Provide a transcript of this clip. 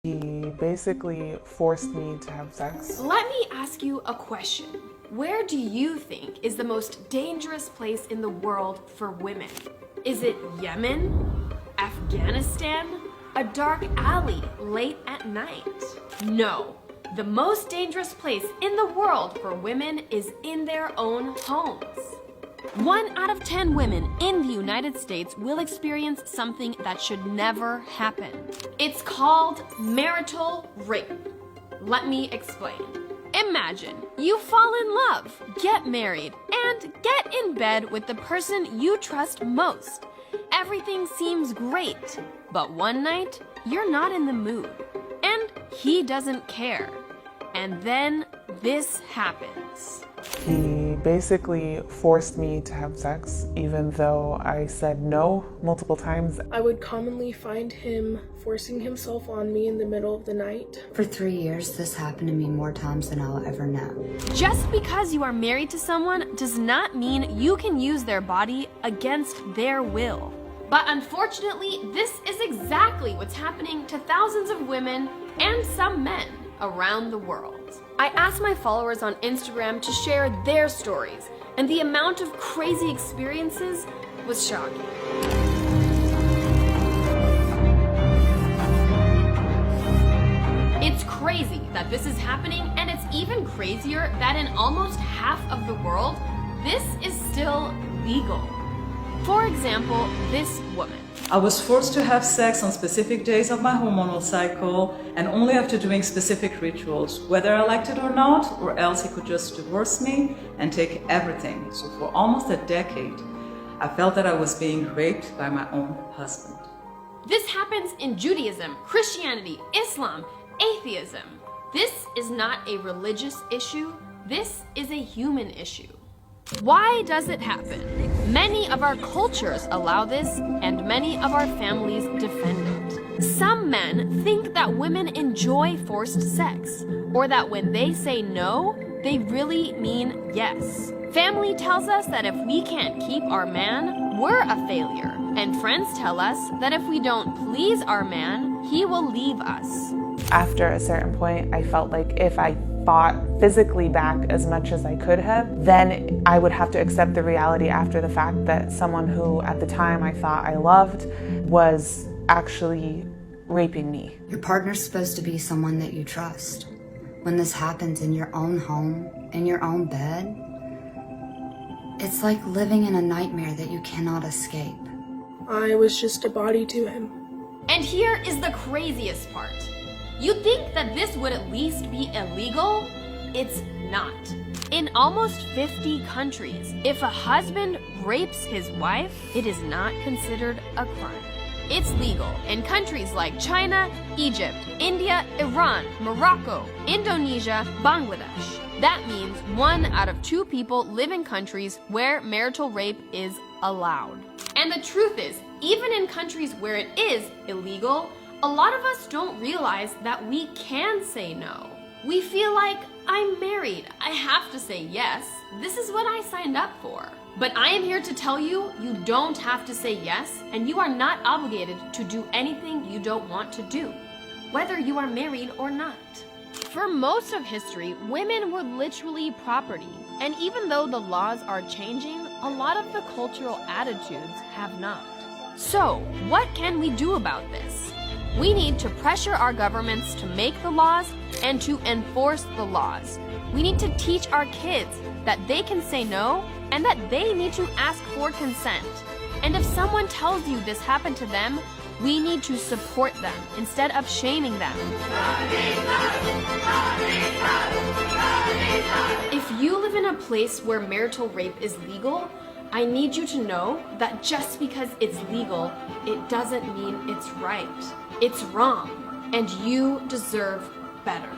He basically forced me to have sex. Let me ask you a question. Where do you think is the most dangerous place in the world for women? Is it Yemen? Afghanistan? A dark alley late at night? No. The most dangerous place in the world for women is in their own homes. 1 out of 10 women in the United States will experience something that should never happen. It's called marital rape. Let me explain. Imagine you fall in love, get married, and get in bed with the person you trust most. Everything seems great, but one night you're not in the mood, and he doesn't care. And then this happens. He basically forced me to have sex, even though I said no multiple times. I would commonly find him forcing himself on me in the middle of the night. For 3 years, this happened to me more times than I'll ever know. Just because you are married to someone does not mean you can use their body against their will. But unfortunately, this is exactly what's happening to thousands of women and some men around the world. I asked my followers on Instagram to share their stories, and the amount of crazy experiences was shocking. It's crazy that this is happening, and it's even crazier that in almost half of the world, this is still legal. For example, this woman. I was forced to have sex on specific days of my hormonal cycle and only after doing specific rituals, whether I liked it or not, or else he could just divorce me and take everything. So for almost a decade, I felt that I was being raped by my own husband. This happens in Judaism, Christianity, Islam, atheism. This is not a religious issue. This is a human issue. Why does it happen? Many of our cultures allow this, and many of our families defend it. Some men think that women enjoy forced sex, or that when they say no, they really mean yes. Family tells us that if we can't keep our man, we're a failure. And friends tell us that if we don't please our man, he will leave us. After a certain point, I felt like if I fought physically back as much as I could have, then I would have to accept the reality after the fact that someone who at the time I thought I loved was actually raping me. Your partner's supposed to be someone that you trust. When this happens in your own home, in your own bed, it's like living in a nightmare that you cannot escape. I was just a body to him. And here is the craziest part. You'd think that this would at least be illegal? It's not. In almost 50 countries, if a husband rapes his wife, it is not considered a crime. It's legal in countries like China, Egypt, India, Iran, Morocco, Indonesia, Bangladesh. That means 1 out of 2 people live in countries where marital rape is allowed. And the truth is, even in countries where it is illegal, a lot of us don't realize that we can say no. We feel like, I'm married, I have to say yes. This is what I signed up for. But I am here to tell you, you don't have to say yes, and you are not obligated to do anything you don't want to do, whether you are married or not. For most of history, women were literally property, and even though the laws are changing, a lot of the cultural attitudes have not. So, what can we do about this? We need to pressure our governments to make the laws and to enforce the laws. We need to teach our kids that they can say no and that they need to ask for consent. And if someone tells you this happened to them, we need to support them instead of shaming them. If you live in a place where marital rape is legal, I need you to know that just because it's legal, it doesn't mean it's right. It's wrong, and you deserve better.